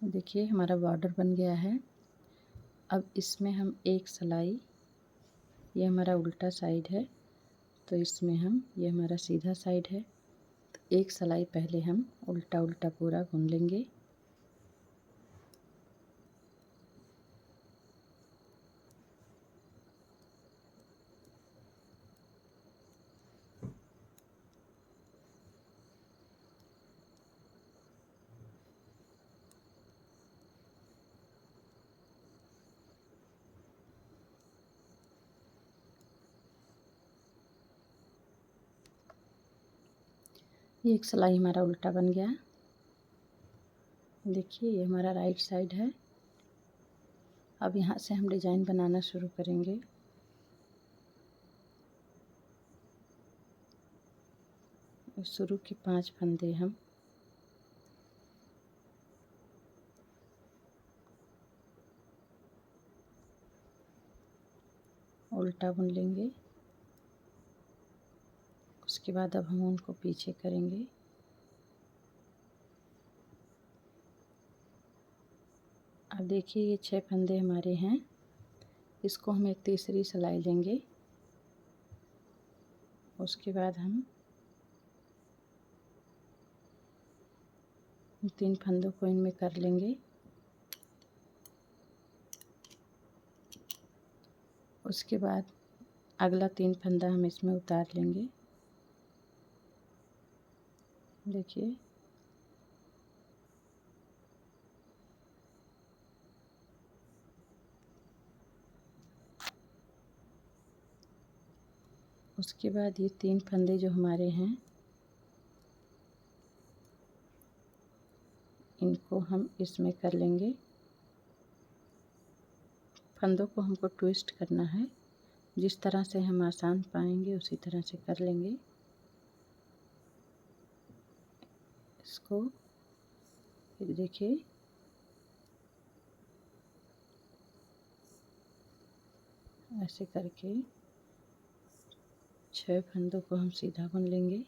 देखिए हमारा बॉर्डर बन गया है। अब इसमें हम एक सिलाई, ये हमारा उल्टा साइड है तो इसमें हम, ये हमारा सीधा साइड है तो एक सिलाई पहले हम उल्टा उल्टा पूरा बुन लेंगे। ये एक सिलाई हमारा उल्टा बन गया। देखिए ये हमारा राइट साइड है। अब यहाँ से हम डिज़ाइन बनाना शुरू करेंगे। शुरू के 5 फंदे हम उल्टा बुन लेंगे। उसके बाद अब हम उनको पीछे करेंगे। अब देखिए ये 6 फंदे हमारे हैं, इसको हम एक तीसरी सिलाई लेंगे। उसके बाद हम 3 फंदों को इनमें कर लेंगे। उसके बाद अगला 3 फंदा हम इसमें उतार लेंगे। देखिए उसके बाद ये 3 फंदे जो हमारे हैं इनको हम इसमें कर लेंगे। फंदों को हमको ट्विस्ट करना है, जिस तरह से हम आसान पाएंगे उसी तरह से कर लेंगे। इसको फिर देखिए ऐसे करके 6 फंदों को हम सीधा बुन लेंगे।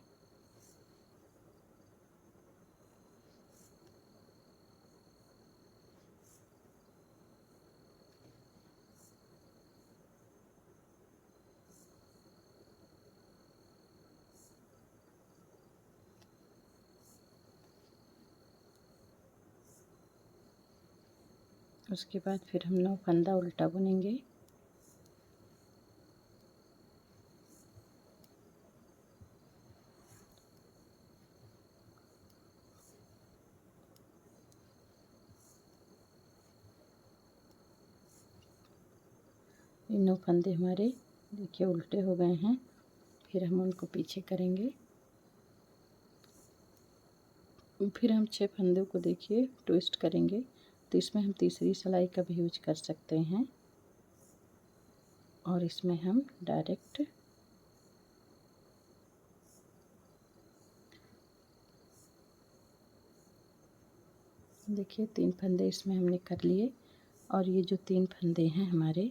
उसके बाद फिर हम 9 फंदा उल्टा बुनेंगे। ये 9 फंदे हमारे देखिए उल्टे हो गए हैं। फिर हम उनको पीछे करेंगे। फिर हम 6 फंदों को देखिए ट्विस्ट करेंगे, तो इसमें हम तीसरी सिलाई का भी यूज कर सकते हैं और इसमें हम डायरेक्ट देखिए 3 फंदे इसमें हमने कर लिए और ये जो 3 फंदे हैं हमारे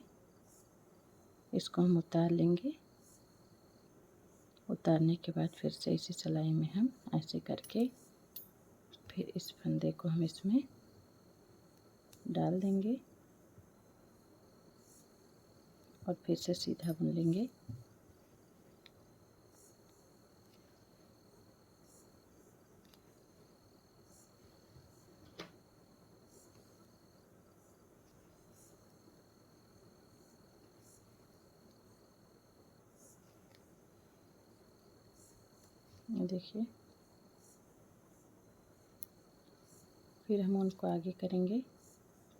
इसको हम उतार लेंगे। उतारने के बाद फिर से इसी सिलाई में हम ऐसे करके फिर इस फंदे को हम इसमें डाल देंगे और फिर से सीधा बुन लेंगे। देखिए फिर हम उनको आगे करेंगे।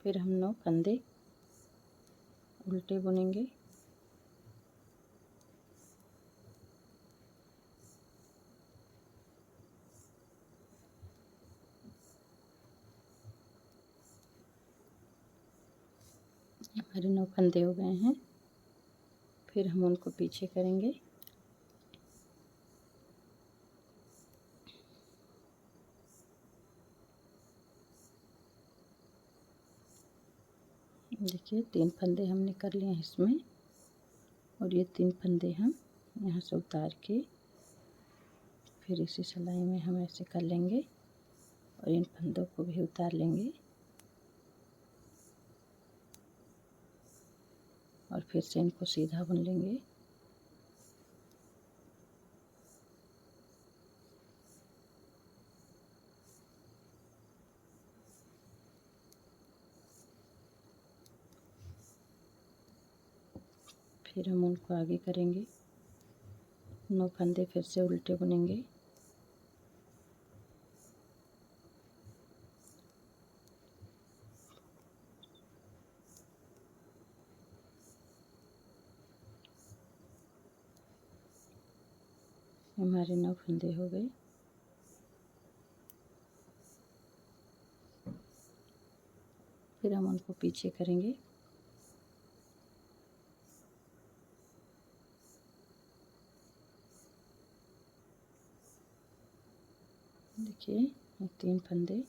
फिर हम 9 फंदे उल्टे बुनेंगे। हमारे 9 फंदे हो गए हैं। फिर हम उनको पीछे करेंगे। देखिए 3 फंदे हमने कर लिए हैं इसमें और ये 3 फंदे हम यहाँ से उतार के फिर इसी सिलाई में हम ऐसे कर लेंगे और इन फंदों को भी उतार लेंगे। फिर से इनको सीधा बुन लेंगे। फिर हम उनको आगे करेंगे, 9 फंदे फिर से उल्टे बुनेंगे। हमारे 9 फंदे हो गए। फिर हम उनको पीछे करेंगे। देखिए ये 3 फंदे,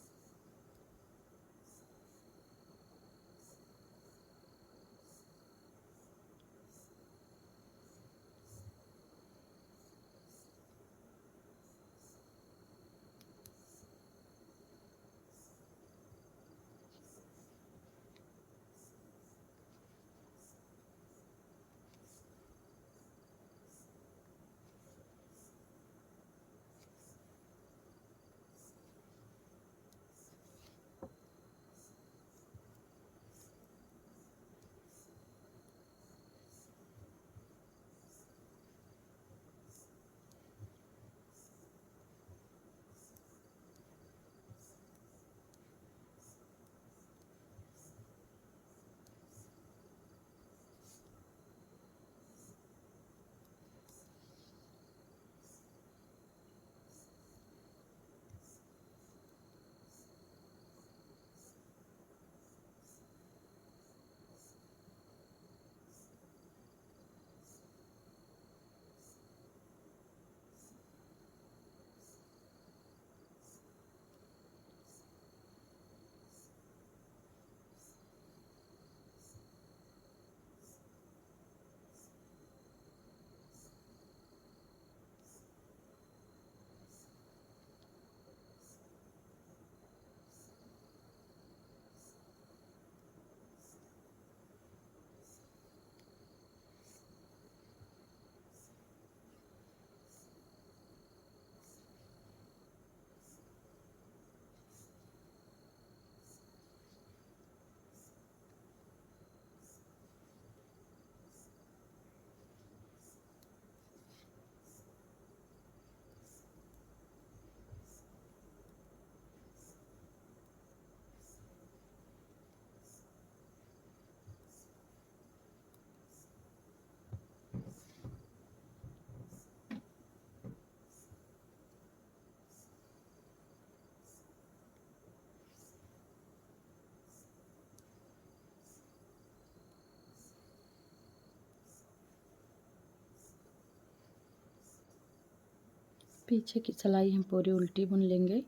पीछे की सिलाई हम पूरी उल्टी बुन लेंगे।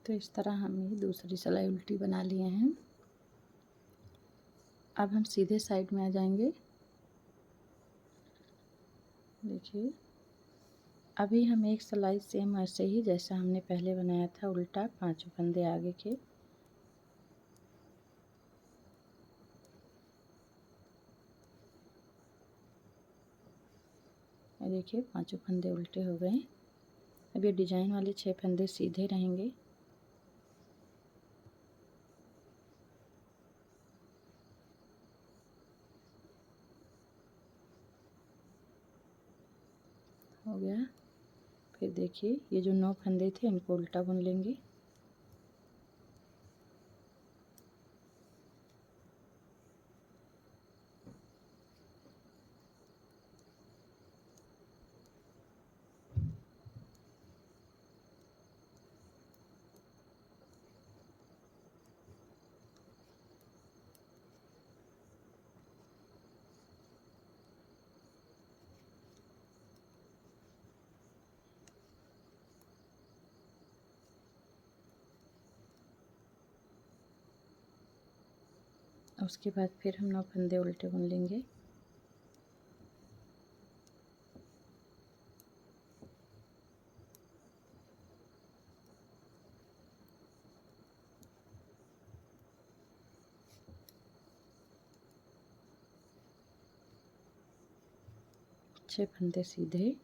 तो इस तरह हम ये दूसरी सिलाई उल्टी बना लिए हैं। अब हम सीधे साइड में आ जाएंगे। देखिए अभी हम एक सिलाई सेम ऐसे ही जैसा हमने पहले बनाया था उल्टा, 5 फंदे आगे के, देखिए 5 फंदे उल्टे हो गए। अब ये डिजाइन वाले 6 फंदे सीधे रहेंगे। हो गया। फिर देखिए ये जो 9 फंदे थे इनको उल्टा बुन लेंगे। उसके बाद फिर हम 9 फंदे उल्टे बुन लेंगे। छह फंदे सीधे,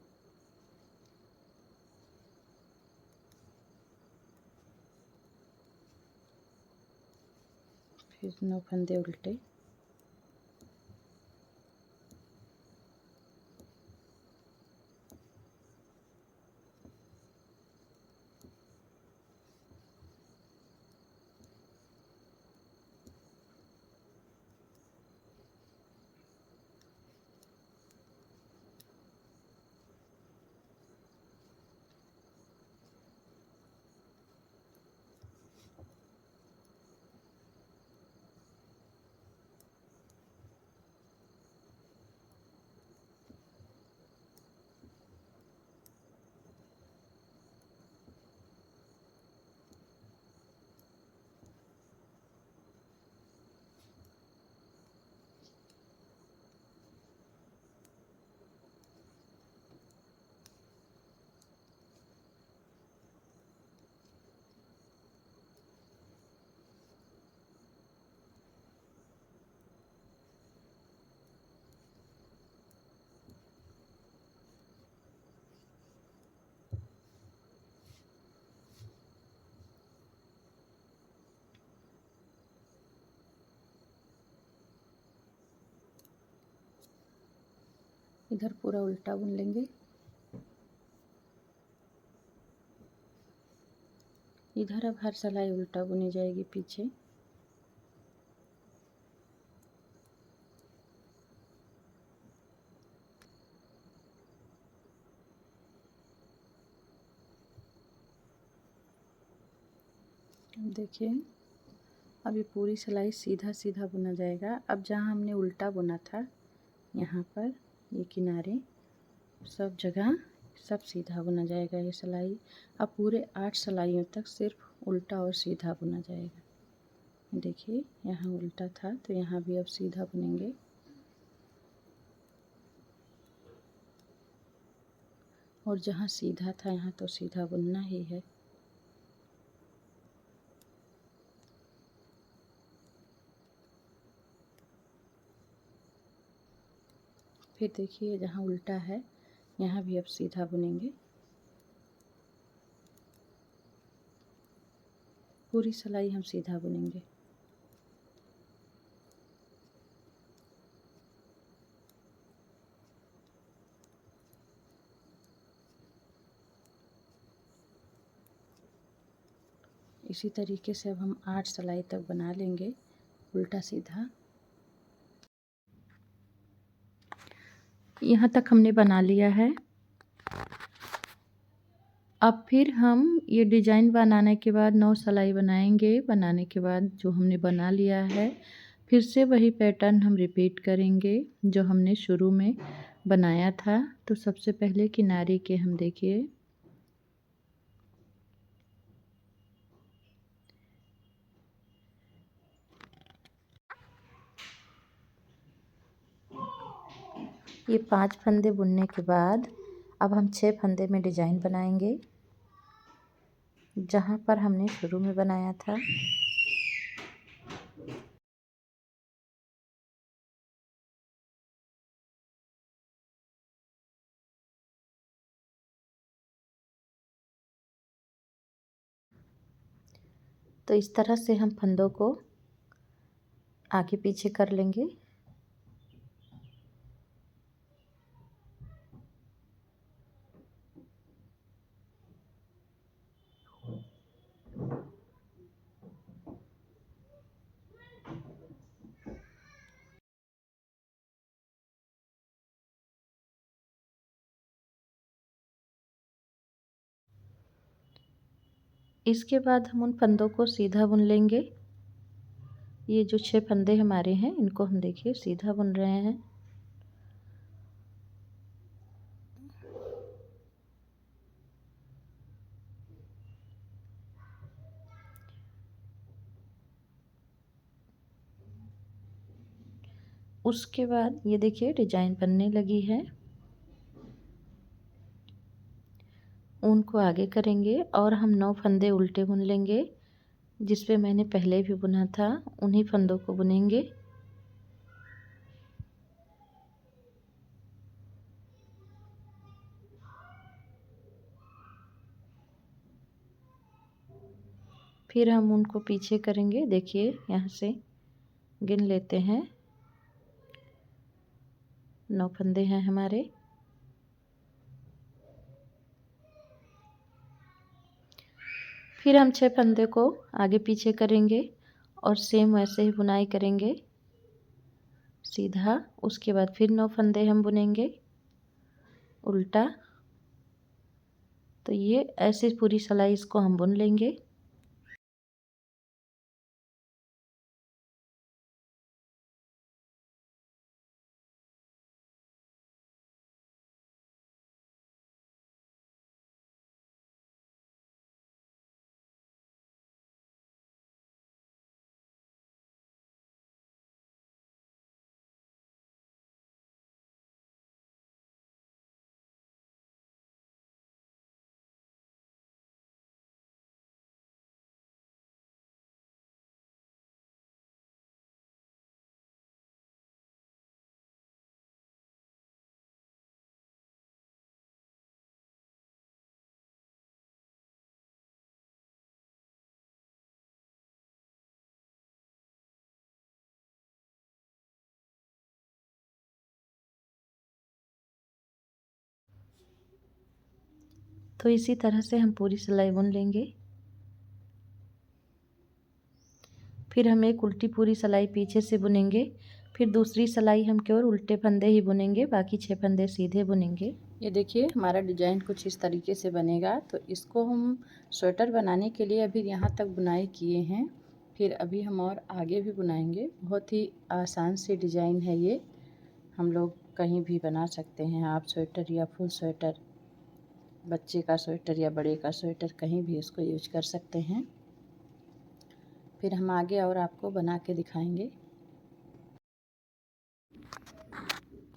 फिर 9 फंदे उल्टे, इधर पूरा उल्टा बुन लेंगे। इधर अब हर सिलाई उल्टा बुनी जाएगी पीछे। अब देखिए, अब ये पूरी सिलाई सीधा सीधा बुना जाएगा। अब जहाँ हमने उल्टा बुना था, यहाँ पर ये किनारे सब जगह सब सीधा बुना जाएगा ये सिलाई। अब पूरे 8 सिलाइयों तक सिर्फ उल्टा और सीधा बुना जाएगा। देखिए, यहाँ उल्टा था तो यहाँ भी अब सीधा बुनेंगे। और जहाँ सीधा था यहाँ तो सीधा बुनना ही है। फिर देखिए, जहाँ उल्टा है यहाँ भी अब सीधा बुनेंगे। पूरी सिलाई हम सीधा बुनेंगे। इसी तरीके से अब हम 8 सिलाई तक बना लेंगे उल्टा सीधा। यहाँ तक हमने बना लिया है। अब फिर हम ये डिज़ाइन बनाने के बाद 9 सिलाई बनाएंगे। बनाने के बाद जो हमने बना लिया है, फिर से वही पैटर्न हम रिपीट करेंगे जो हमने शुरू में बनाया था। तो सबसे पहले किनारे के हम देखिए ये 5 फंदे बुनने के बाद अब हम 6 फंदे में डिज़ाइन बनाएंगे जहाँ पर हमने शुरू में बनाया था। तो इस तरह से हम फंदों को आगे पीछे कर लेंगे। इसके बाद हम उन फंदों को सीधा बुन लेंगे। ये जो 6 फंदे हमारे हैं इनको हम देखिए सीधा बुन रहे हैं। उसके बाद ये देखिए डिजाइन बनने लगी है। ऊन को आगे करेंगे और हम 9 फंदे उल्टे बुन लेंगे, जिस पे मैंने पहले भी बुना था उन्हीं फंदों को बुनेंगे। फिर हम उनको पीछे करेंगे। देखिए यहाँ से गिन लेते हैं, 9 फंदे हैं हमारे। फिर हम 6 फंदे को आगे पीछे करेंगे और सेम वैसे ही बुनाई करेंगे सीधा। उसके बाद फिर 9 फंदे हम बुनेंगे उल्टा। तो ये ऐसे पूरी सिलाई इसको हम बुन लेंगे। तो इसी तरह से हम पूरी सिलाई बुन लेंगे। फिर हम एक उल्टी पूरी सिलाई पीछे से बुनेंगे। फिर दूसरी सिलाई हम केवल उल्टे फंदे ही बुनेंगे, बाकी 6 फंदे सीधे बुनेंगे। ये देखिए हमारा डिजाइन कुछ इस तरीके से बनेगा। तो इसको हम स्वेटर बनाने के लिए अभी यहाँ तक बुनाई किए हैं, फिर अभी हम और आगे भी बुनाएंगे। बहुत ही आसान सी डिजाइन है ये, हम लोग कहीं भी बना सकते हैं। हाफ स्वेटर या फुल स्वेटर, बच्चे का स्वेटर या बड़े का स्वेटर, कहीं भी इसको यूज कर सकते हैं। फिर हम आगे और आपको बना के दिखाएंगे।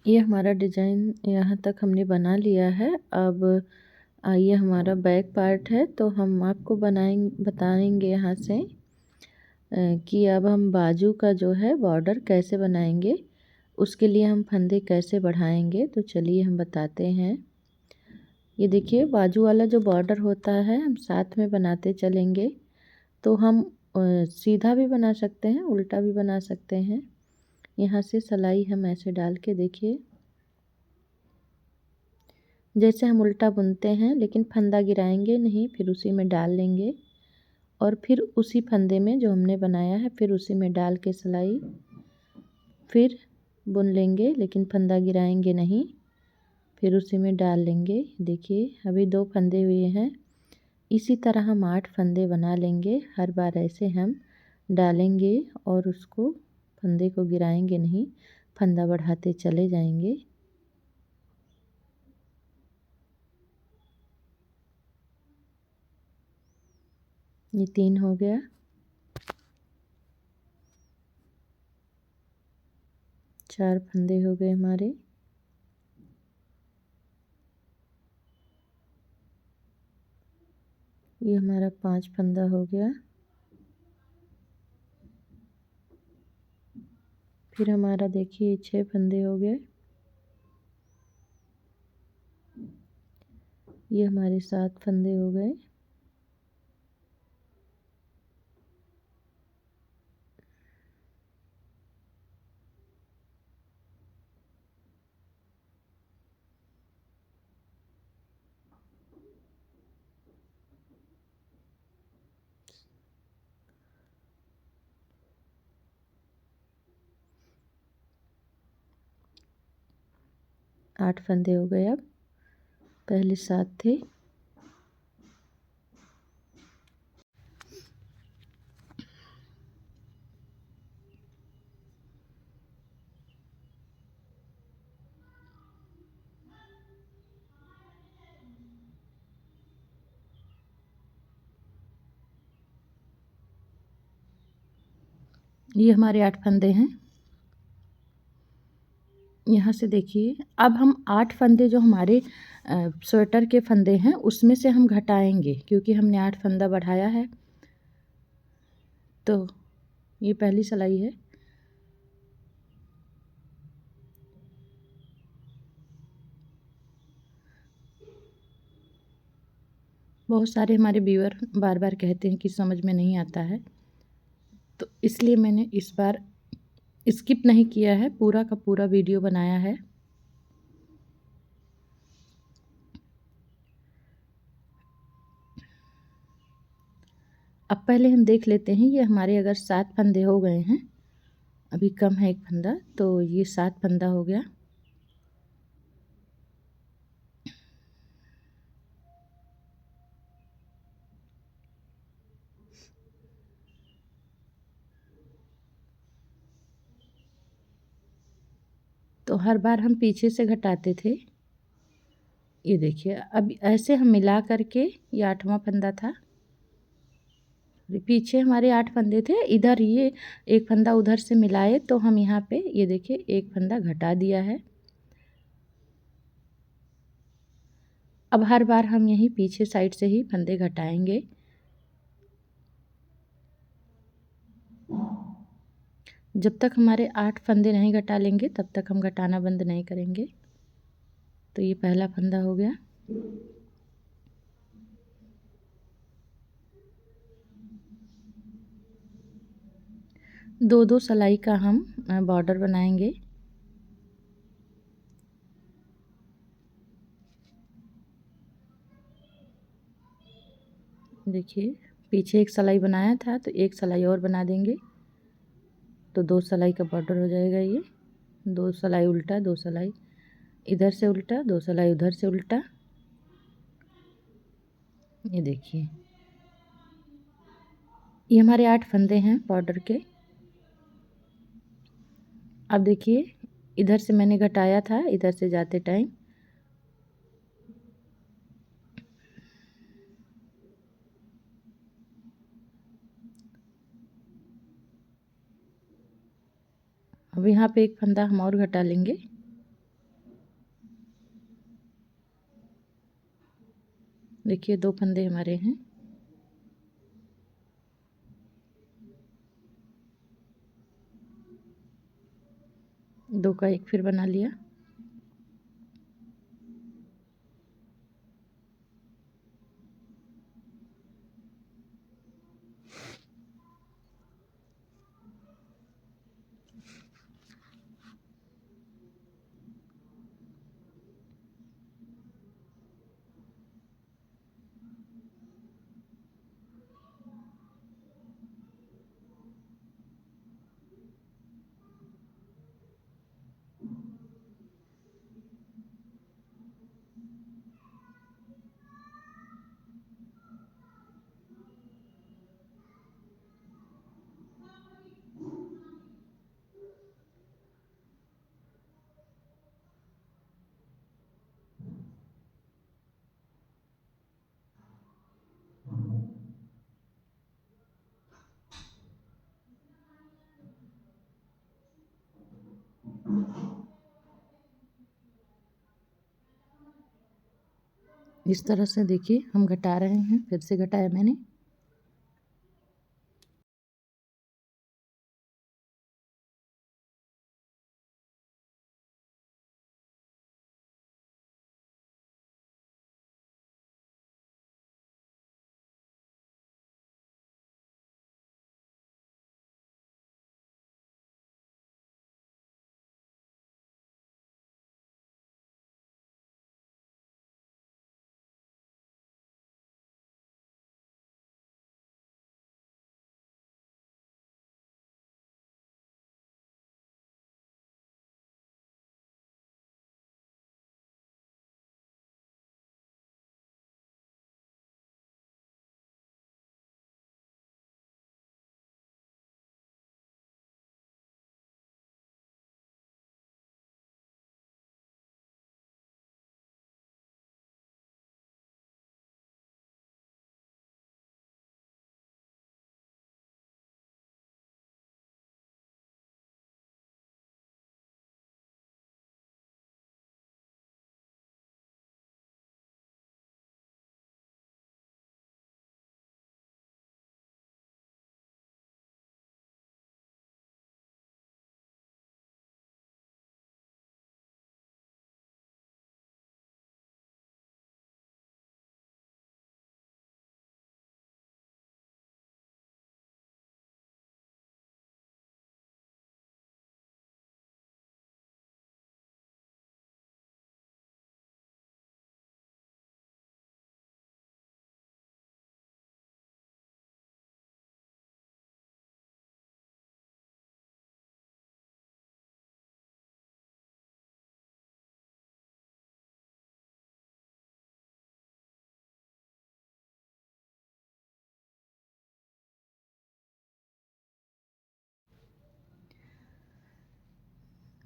ये हमारा डिजाइन यहाँ तक हमने बना लिया है। अब ये हमारा बैक पार्ट है, तो हम आपको बताएंगे यहाँ से कि अब हम बाजू का जो है बॉर्डर कैसे बनाएंगे, उसके लिए हम फंदे कैसे बढ़ाएंगे। तो चलिए हम बताते हैं। ये देखिए बाजू वाला जो बॉर्डर होता है हम साथ में बनाते चलेंगे। तो हम सीधा भी बना सकते हैं, उल्टा भी बना सकते हैं। यहाँ से सिलाई हम ऐसे डाल के देखिए, जैसे हम उल्टा बुनते हैं, लेकिन फंदा गिराएंगे नहीं, फिर उसी में डाल लेंगे और फिर उसी फंदे में जो हमने बनाया है फिर उसी में डाल के सिलाई फिर बुन लेंगे, लेकिन फंदा गिराएंगे नहीं, फिर उसी में डाल लेंगे। देखिए अभी 2 फंदे हुए हैं। इसी तरह हम 8 फंदे बना लेंगे। हर बार ऐसे हम डालेंगे और उसको फंदे को गिराएंगे नहीं, फंदा बढ़ाते चले जाएंगे। ये 3 हो गया। 4 फंदे हो गए हमारे। ये हमारा 5 फंदा हो गया। फिर हमारा देखिए 6 फंदे हो गए। ये हमारे 7 फंदे हो गए। आठ फंदे हो गए। अब पहले 7 थे। ये हमारे 8 फंदे हैं। यहाँ से देखिए, अब हम 8 फंदे जो हमारे स्वेटर के फंदे हैं उसमें से हम घटाएंगे, क्योंकि हमने 8 फंदा बढ़ाया है। तो ये पहली सिलाई है। बहुत सारे हमारे व्यूअर बार बार कहते हैं कि समझ में नहीं आता है, तो इसलिए मैंने इस बार स्किप नहीं किया है, पूरा का पूरा वीडियो बनाया है। अब पहले हम देख लेते हैं, ये हमारे अगर 7 फंदे हो गए हैं, अभी कम है 1 फंदा, तो ये 7 फंदा हो गया। तो हर बार हम पीछे से घटाते थे। ये देखिए, अब ऐसे हम मिला करके, ये 8वां फंदा था, पीछे हमारे 8 फंदे थे, इधर ये 1 फंदा उधर से मिलाए तो हम यहाँ पे ये देखिए 1 फंदा घटा दिया है। अब हर बार हम यहीं पीछे साइड से ही फंदे घटाएंगे। जब तक हमारे 8 फंदे नहीं घटा लेंगे तब तक हम घटाना बंद नहीं करेंगे। तो ये पहला फंदा हो गया। दो दो सिलाई का हम बॉर्डर बनाएंगे। देखिए, पीछे एक सिलाई बनाया था तो एक सिलाई और बना देंगे, तो 2 सिलाई का बॉर्डर हो जाएगा। ये 2 सिलाई उल्टा, 2 सिलाई इधर से उल्टा, 2 सिलाई उधर से उल्टा। ये देखिए, ये हमारे 8 फंदे हैं बॉर्डर के। अब देखिए, इधर से मैंने घटाया था, इधर से जाते टाइम अब यहाँ पे एक फंदा हम और घटा लेंगे। देखिए, 2 फंदे हमारे हैं। दो का एक फिर बना लिया। इस तरह से देखिए हम घटा रहे हैं, फिर से घटाया मैंने।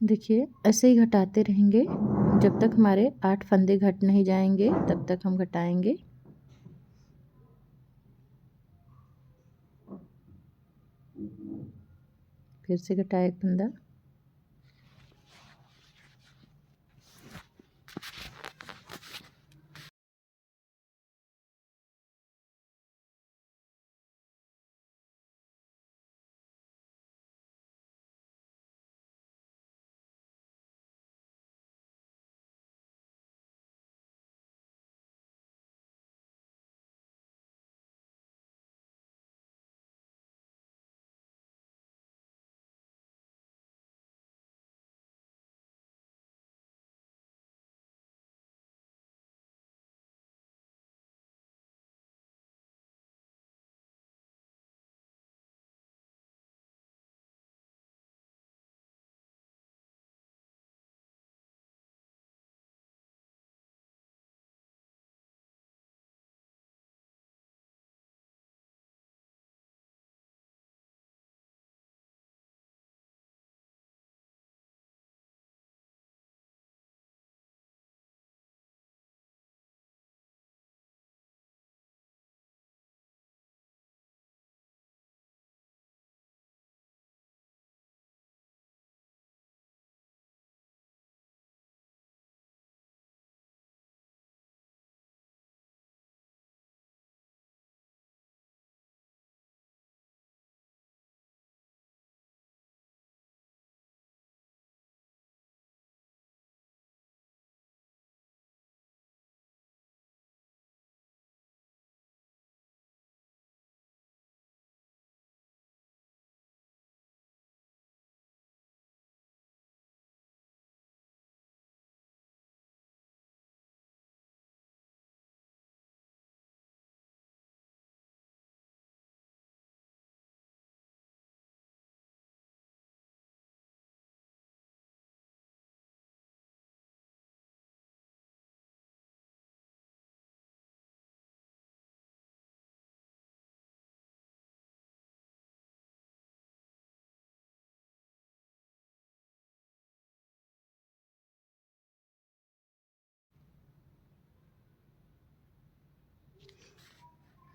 देखिए ऐसे ही घटाते रहेंगे जब तक हमारे 8 फंदे घट नहीं जाएंगे, तब तक हम घटाएंगे। फिर से घटाया एक फंदा।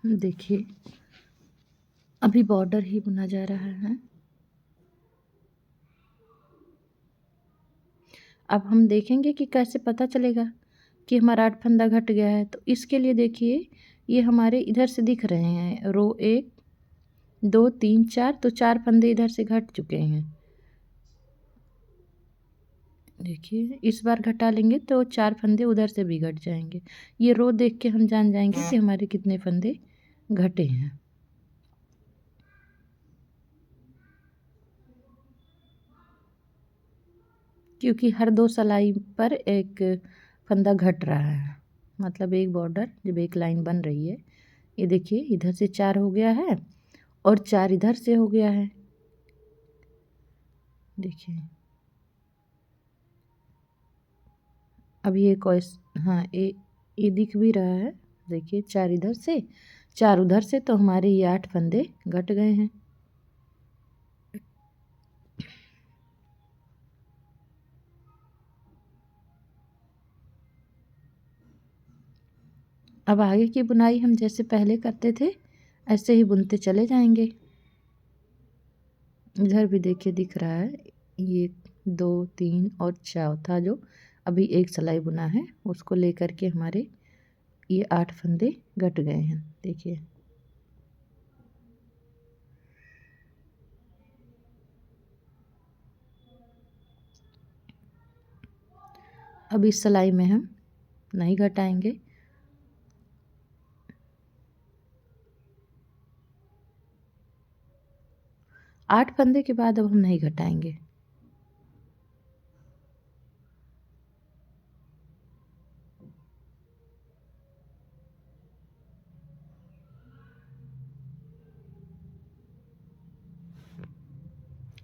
देखिए अभी बॉर्डर ही बुना जा रहा है। अब हम देखेंगे कि कैसे पता चलेगा कि हमारा 8 फंदा घट गया है। तो इसके लिए देखिए ये हमारे इधर से दिख रहे हैं, रो 1 2 3 4, तो 4 फंदे इधर से घट चुके हैं। देखिए इस बार घटा लेंगे तो 4 फंदे उधर से भी घट जाएंगे। ये रो देख के हम जान जाएंगे कि हमारे कितने फंदे घटे हैं। क्योंकि हर 2 सिलाई पर एक फंदा घट रहा है, मतलब एक बॉर्डर जब एक लाइन बन रही है। ये देखिए इधर से 4 हो गया है और 4 इधर से हो गया है। देखिए अभी एक और, हाँ ये दिख भी रहा है। देखिए 4 इधर से 4 उधर से, तो हमारे ये 8 फंदे घट गए हैं। अब आगे की बुनाई हम जैसे पहले करते थे ऐसे ही बुनते चले जाएंगे। इधर भी देखिए दिख रहा है, ये 2 3 और चौथा जो अभी एक सिलाई बुना है उसको लेकर के हमारे ये 8 फंदे घट गए हैं। देखिए अब इस सिलाई में हम नहीं घटाएंगे। 8 फंदे के बाद अब हम नहीं घटाएंगे।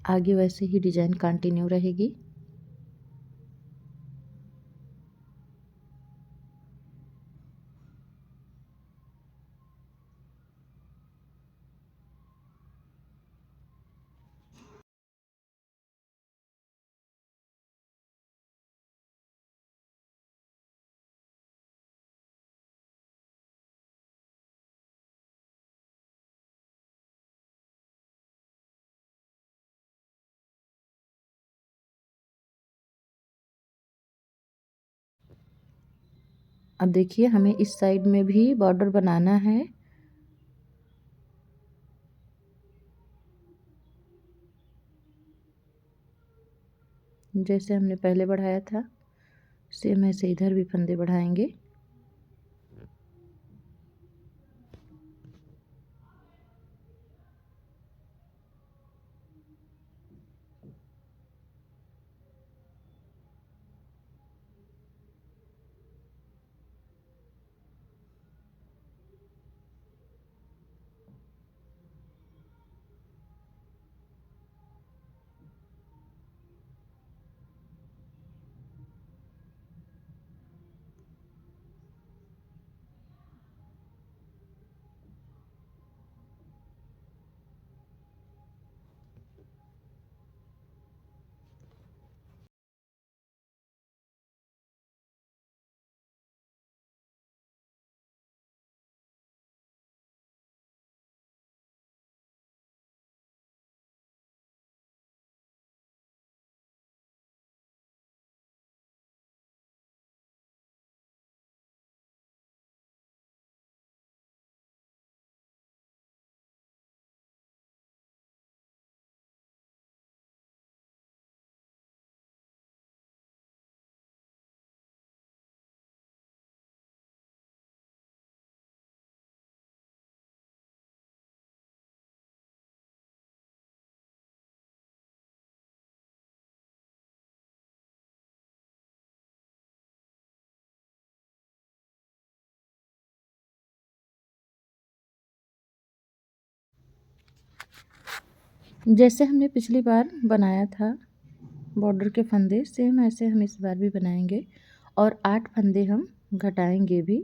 आगे वैसे ही डिजाइन कंटिन्यू रहेगी। अब देखिए हमें इस साइड में भी बॉर्डर बनाना है। जैसे हमने पहले बढ़ाया था सेम ऐसे इधर भी फंदे बढ़ाएंगे। जैसे हमने पिछली बार बनाया था बॉर्डर के फंदे सेम ऐसे हम इस बार भी बनाएंगे और 8 फंदे हम घटाएंगे भी।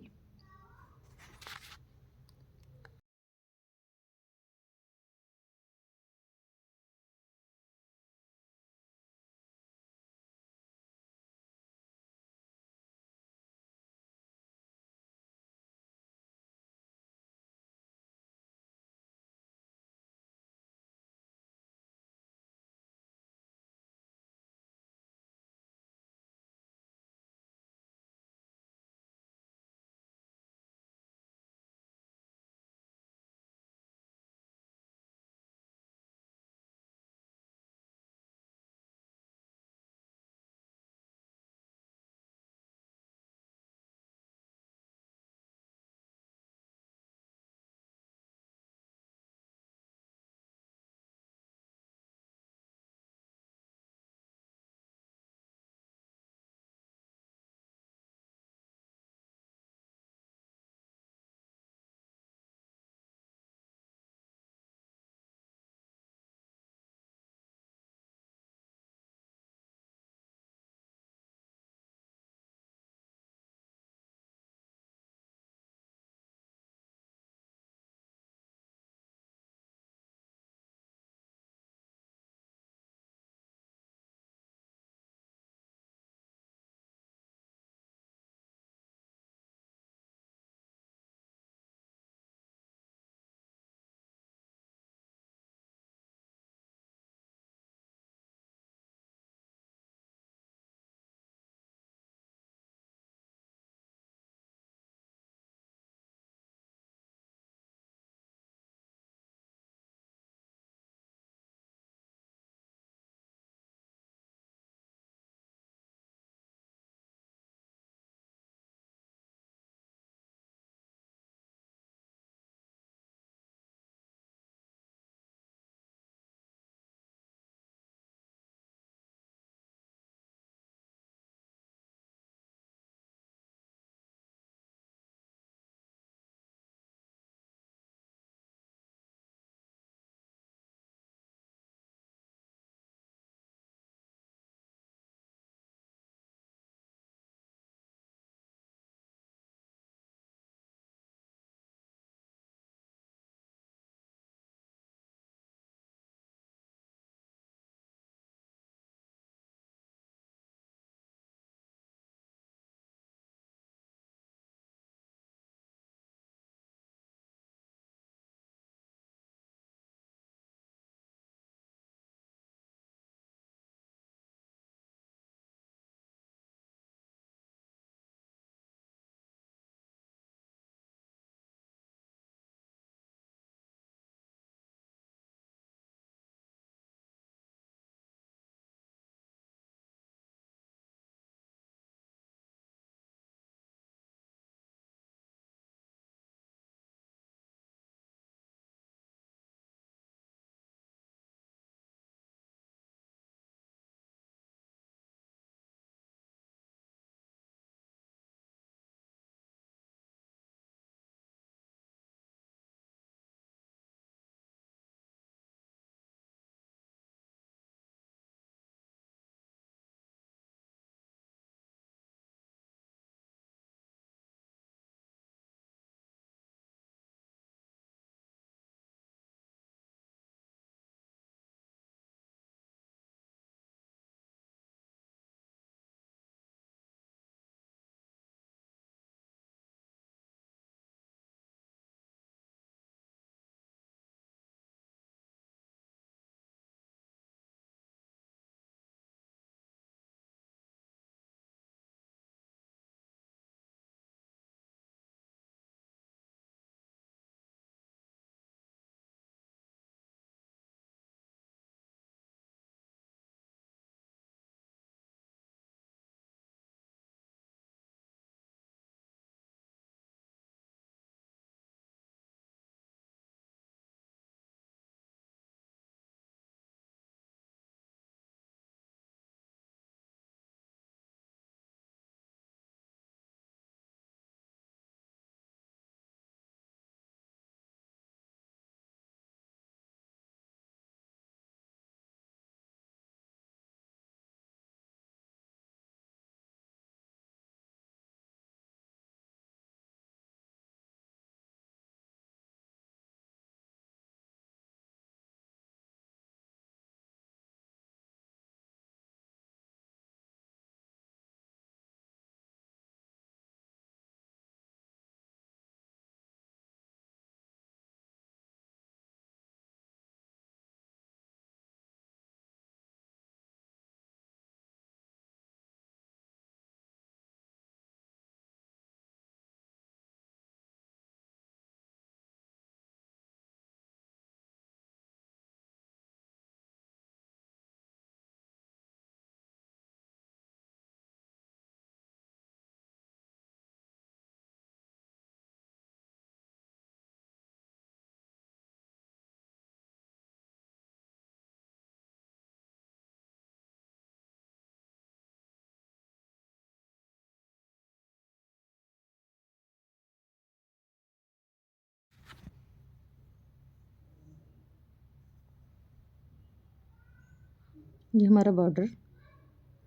ये हमारा बॉर्डर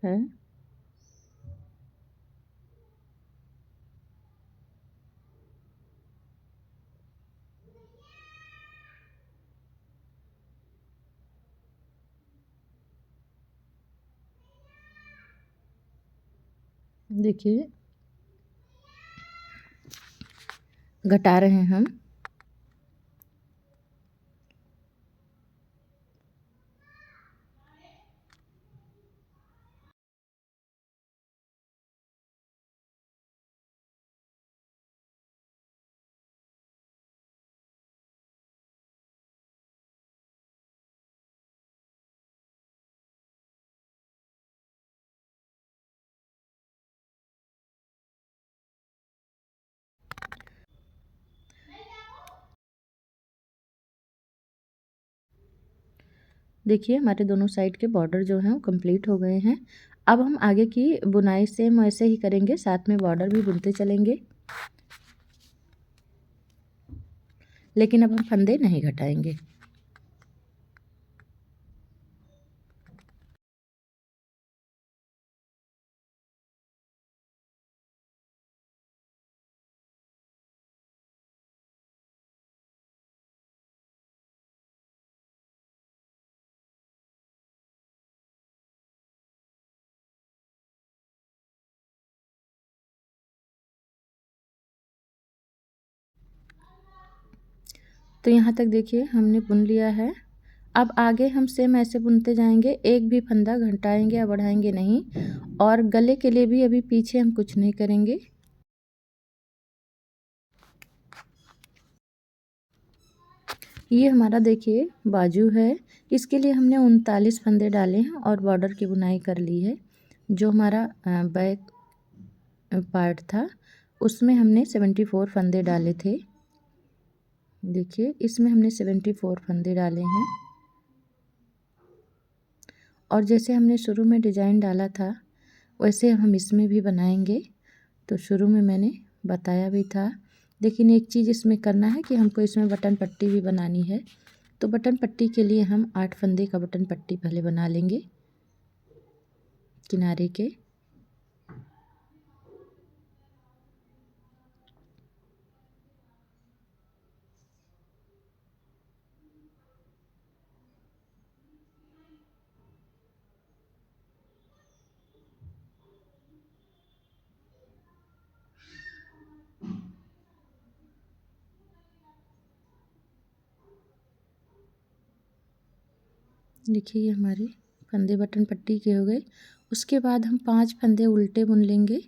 है। देखिए घटा रहे हैं हम। देखिए हमारे दोनों साइड के बॉर्डर जो हैं वो कंप्लीट हो गए हैं। अब हम आगे की बुनाई सेम वैसे ही करेंगे, साथ में बॉर्डर भी बुनते चलेंगे, लेकिन अब हम फंदे नहीं घटाएंगे। तो यहाँ तक देखिए हमने बुन लिया है। अब आगे हम सेम ऐसे बुनते जाएंगे, एक भी फंदा घटाएंगे या बढ़ाएंगे नहीं। और गले के लिए भी अभी पीछे हम कुछ नहीं करेंगे। ये हमारा देखिए बाजू है, इसके लिए हमने 39 फंदे डाले हैं और बॉर्डर की बुनाई कर ली है। जो हमारा बैक पार्ट था उसमें हमने 74 फंदे डाले थे। देखिए इसमें हमने 74 फंदे डाले हैं। और जैसे हमने शुरू में डिज़ाइन डाला था वैसे हम इसमें भी बनाएंगे। तो शुरू में मैंने बताया भी था, लेकिन एक चीज़ इसमें करना है कि हमको इसमें बटन पट्टी भी बनानी है। तो बटन पट्टी के लिए हम 8 फंदे का बटन पट्टी पहले बना लेंगे किनारे के। देखिए ये हमारे फंदे बटन पट्टी के हो गए। उसके बाद हम 5 फंदे उल्टे बुन लेंगे।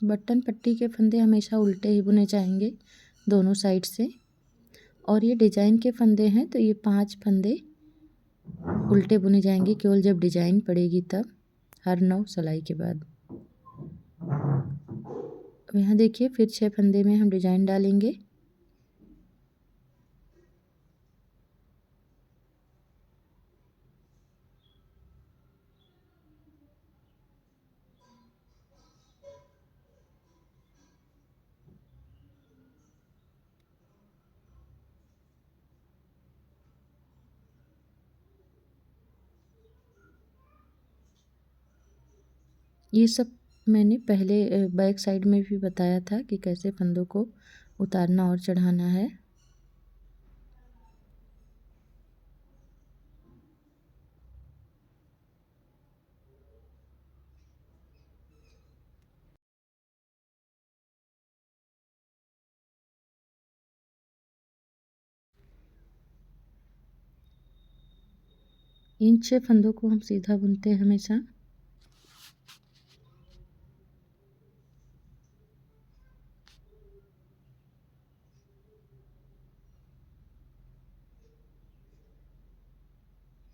बटन पट्टी के फंदे हमेशा उल्टे ही बुने जाएंगे दोनों साइड से। और ये डिजाइन के फंदे हैं तो ये 5 फंदे उल्टे बुने जाएंगे केवल जब डिजाइन पड़ेगी तब, हर 9 सिलाई के बाद। अब यहाँ देखिए फिर 6 फंदे में हम डिजाइन डालेंगे। ये सब मैंने पहले बैक साइड में भी बताया था कि कैसे फंदों को उतारना और चढ़ाना है। इन 6 फंदों को हम सीधा बुनते हैं हमेशा।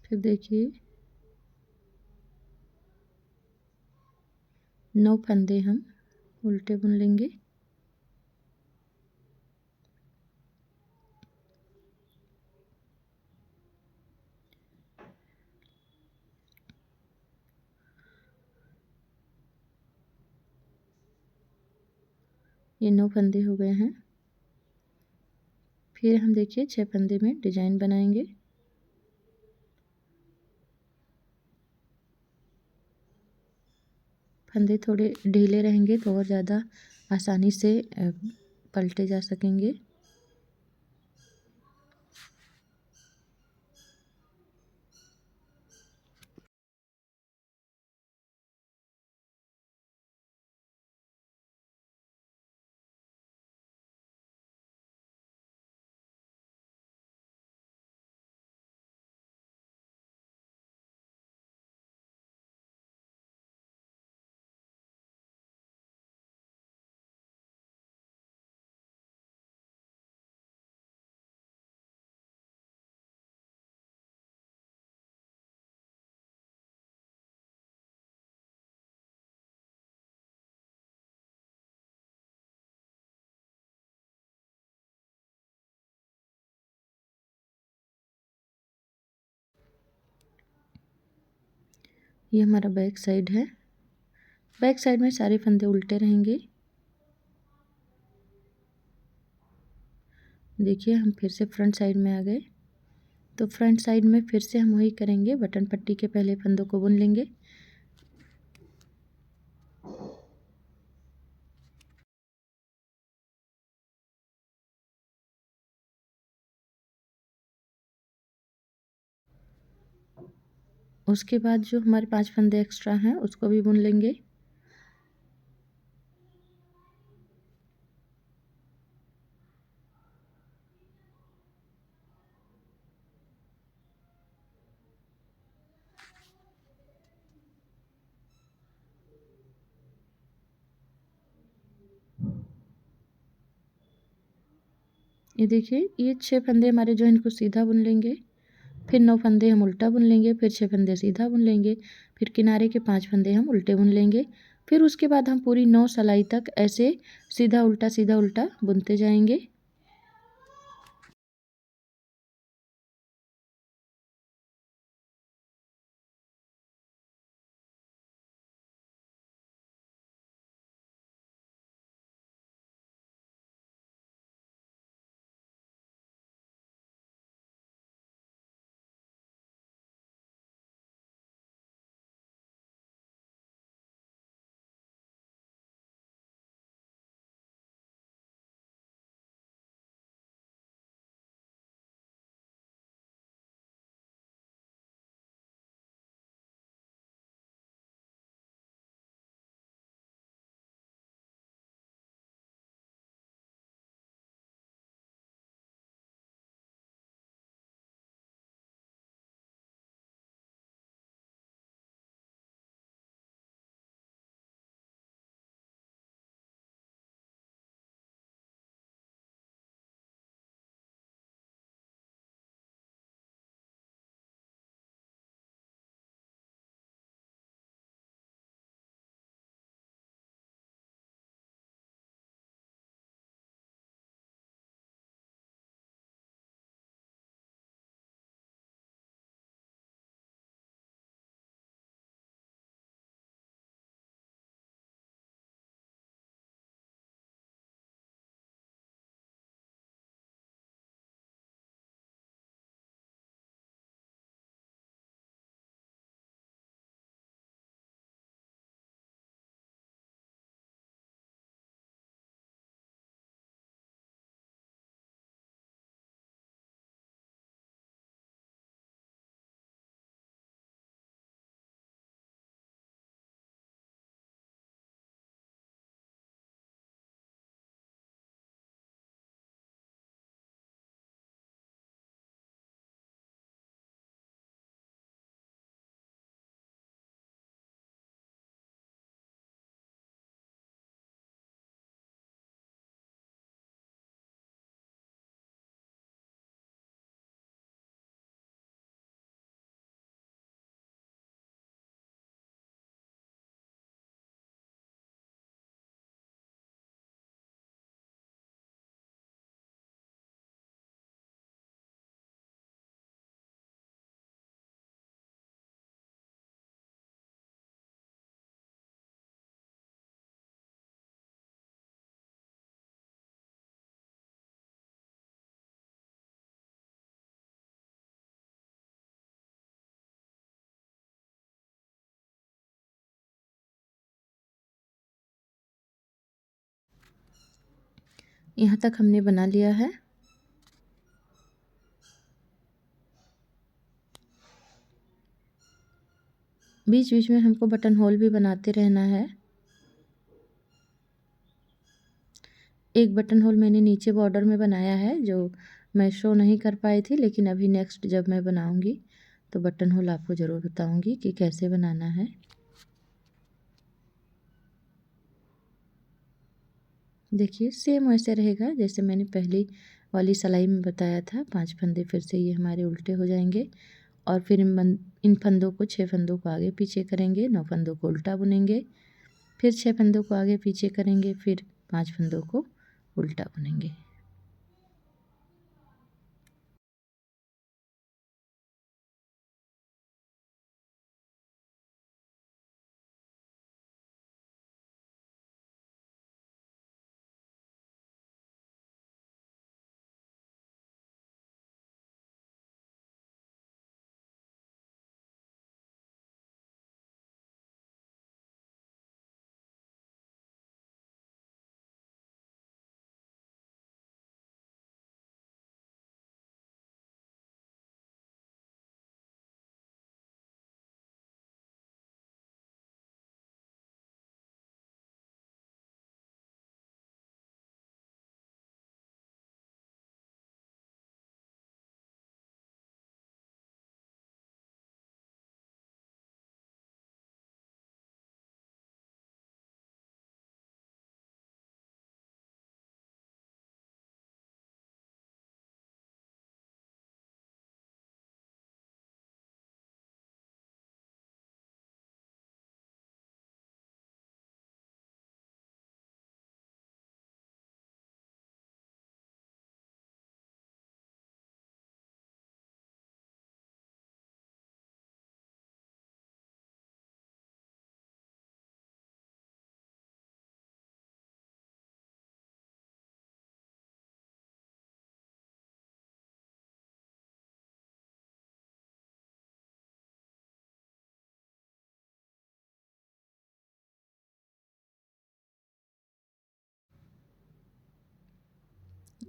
फिर देखिए 9 फंदे हम उल्टे बुन लेंगे। ये 9 फंदे हो गए हैं। फिर हम देखिए 6 फंदे में डिजाइन बनाएंगे। फंदे थोड़े ढीले रहेंगे तो और ज़्यादा आसानी से पलटे जा सकेंगे। ये हमारा बैक साइड है। बैक साइड में सारे फंदे उल्टे रहेंगे। देखिए हम फिर से फ्रंट साइड में आ गए। तो फ्रंट साइड में फिर से हम वही करेंगे, बटन पट्टी के पहले फंदों को बुन लेंगे। उसके बाद जो हमारे 5 फंदे एक्स्ट्रा हैं उसको भी बुन लेंगे। ये देखिए ये 6 फंदे हमारे जो इनको सीधा बुन लेंगे, फिर 9 फंदे हम उल्टा बुन लेंगे, फिर 6 फंदे सीधा बुन लेंगे, फिर किनारे के 5 फंदे हम उल्टे बुन लेंगे। फिर उसके बाद हम पूरी 9 सिलाई तक ऐसे सीधा उल्टा बुनते जाएंगे। यहाँ तक हमने बना लिया है। बीच बीच में हमको बटन होल भी बनाते रहना है। एक बटन होल मैंने नीचे बॉर्डर में बनाया है, जो मैं शो नहीं कर पाई थी, लेकिन अभी नेक्स्ट जब मैं बनाऊंगी तो बटन होल आपको ज़रूर बताऊंगी कि कैसे बनाना है। देखिए सेम वैसे रहेगा जैसे मैंने पहली वाली सिलाई में बताया था। 5 फंदे फिर से ये हमारे उल्टे हो जाएंगे और फिर इन फंदों को 6 फंदों को आगे पीछे करेंगे, 9 फंदों को उल्टा बुनेंगे, फिर 6 फंदों को आगे पीछे करेंगे, फिर 5 फंदों को उल्टा बुनेंगे।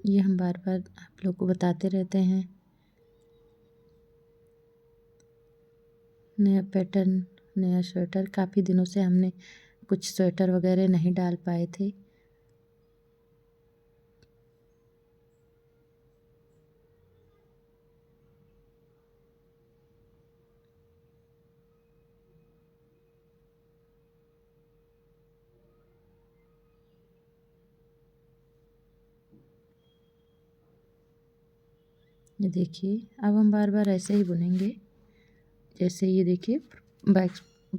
ये हम बार बार आप लोग को बताते रहते हैं। नया पैटर्न, नया स्वेटर, काफ़ी दिनों से हमने कुछ स्वेटर वगैरह नहीं डाल पाए थे। ये देखिए अब हम बार बार ऐसे ही बुनेंगे। जैसे ये देखिए बैक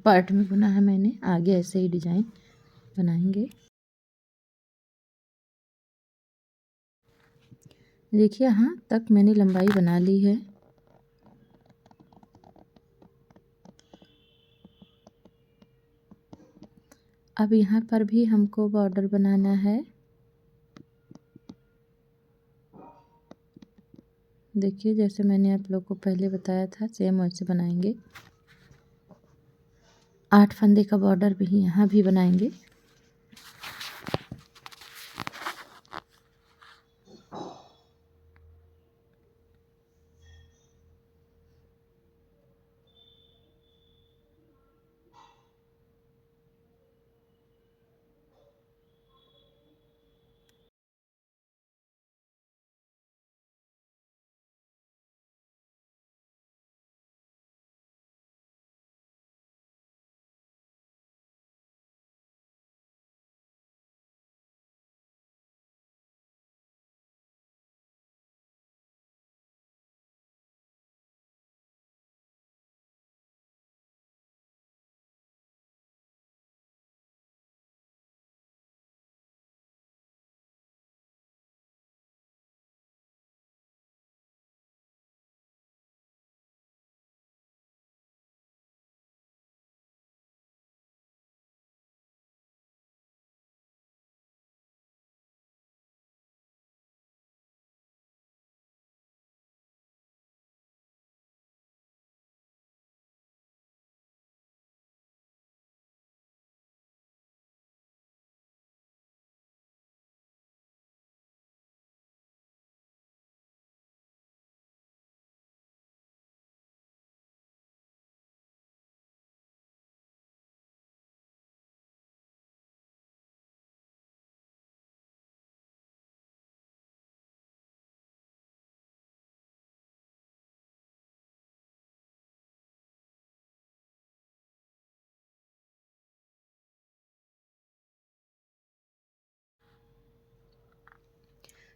पार्ट में बुना है मैंने, आगे ऐसे ही डिजाइन बनाएंगे। देखिए यहाँ तक मैंने लंबाई बना ली है। अब यहाँ पर भी हमको बॉर्डर बनाना है। देखिए जैसे मैंने आप लोग को पहले बताया था सेम वैसे बनाएंगे। 8 फंदे का बॉर्डर भी यहाँ भी बनाएंगे।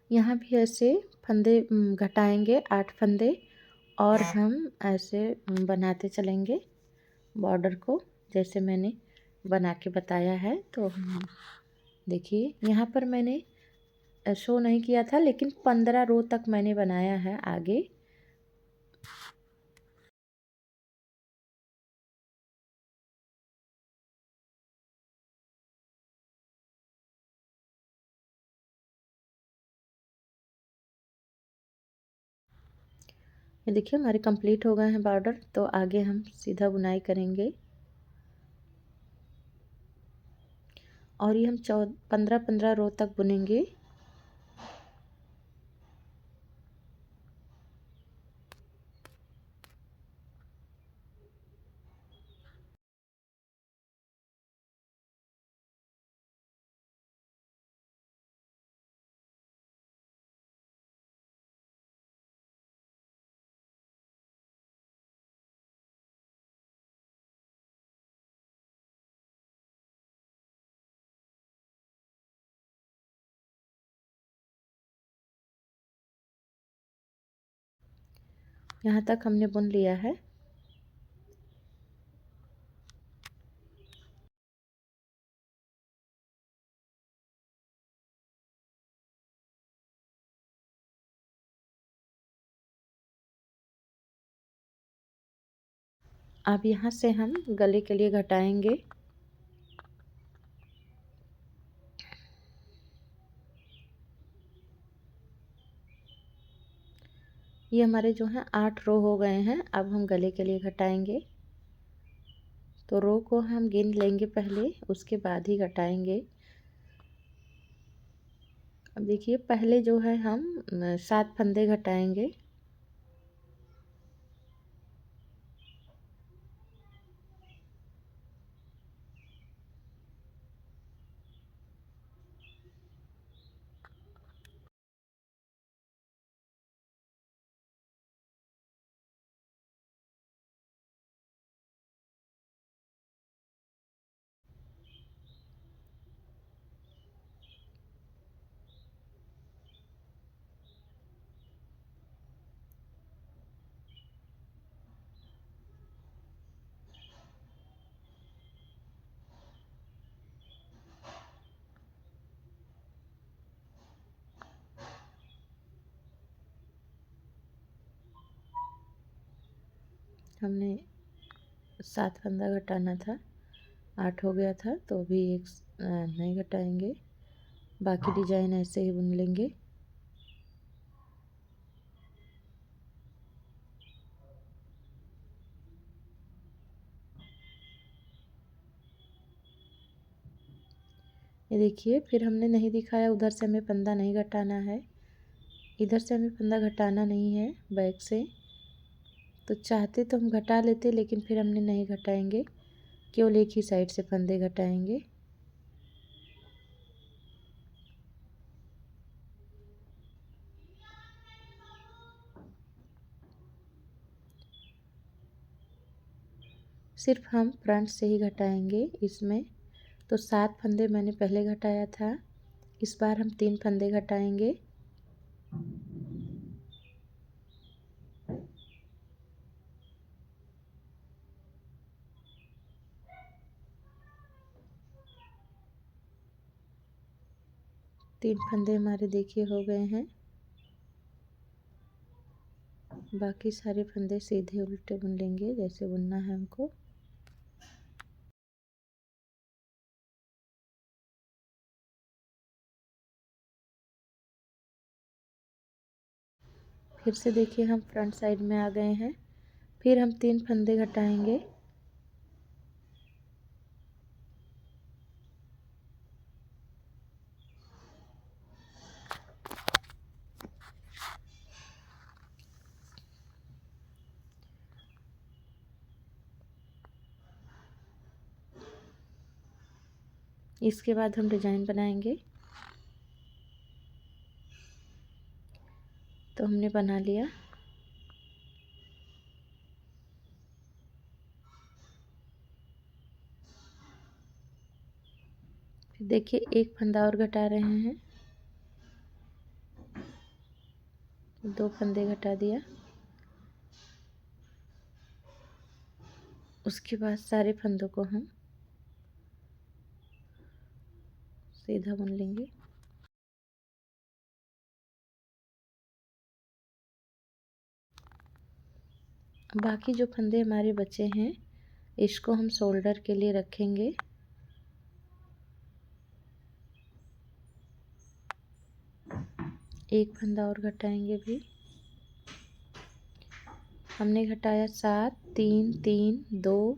यहाँ भी ऐसे फंदे घटाएंगे 8 फंदे, और हम ऐसे बनाते चलेंगे बॉर्डर को, जैसे मैंने बना के बताया है। तो देखिए यहाँ पर मैंने शो नहीं किया था, लेकिन 15 रो तक मैंने बनाया है आगे। ये देखिए हमारे कंप्लीट हो गए हैं बॉर्डर। तो आगे हम सीधा बुनाई करेंगे, और ये हम 15-15 रो तक बुनेंगे। यहाँ तक हमने बुन लिया है। अब यहाँ से हम गले के लिए घटाएंगे। ये हमारे जो हैं 8 रो हो गए हैं। अब हम गले के लिए घटाएंगे। तो रो को हम गिन लेंगे पहले, उसके बाद ही घटाएंगे। अब देखिए पहले जो है हम 7 फंदे घटाएंगे। हमने 7 फंदा घटाना था, 8 हो गया था, तो अभी एक नहीं घटाएंगे। बाकी डिजाइन ऐसे ही बुन लेंगे। ये देखिए फिर हमने नहीं दिखाया, उधर से हमें फंदा नहीं घटाना है, इधर से हमें फंदा घटाना नहीं है बैक से। तो चाहते तो हम घटा लेते, लेकिन फिर हमने नहीं घटाएंगे, केवल एक ही साइड से फंदे घटाएंगे। सिर्फ हम फ्रंट से ही घटाएंगे इसमें। तो 7 फंदे मैंने पहले घटाया था, इस बार हम 3 फंदे घटाएंगे। तीन फंदे हमारे देखिए हो गए हैं। बाकी सारे फंदे सीधे उल्टे बुन लेंगे जैसे बुनना है हमको। फिर से देखिए हम फ्रंट साइड में आ गए हैं। फिर हम 3 फंदे घटाएंगे। इसके बाद हम डिजाइन बनाएंगे। तो हमने बना लिया। फिर देखिए एक फंदा और घटा रहे हैं। 2 फंदे घटा दिया। उसके बाद सारे फंदों को हम सीधा बुन लेंगे। बाकी जो फंदे हमारे बचे हैं इसको हम शोल्डर के लिए रखेंगे। एक फंदा और घटाएंगे भी। हमने घटाया 7, 3, 3, 2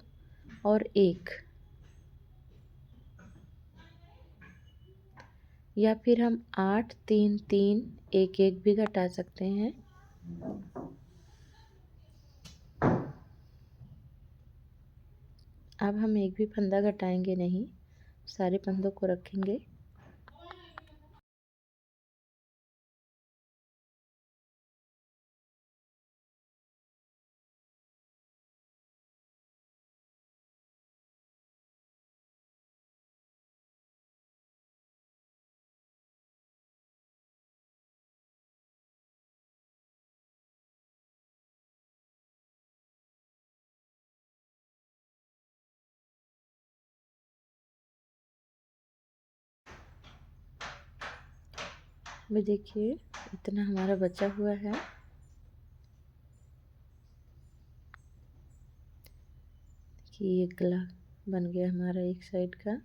और 1, या फिर हम 8, 3, 3, 1, 1 भी घटा सकते हैं। अब हम एक भी फंदा घटाएंगे नहीं, सारे फंदों को रखेंगे। अभी देखिए इतना हमारा बचा हुआ है। कि ये गला बन गया हमारा एक साइड का।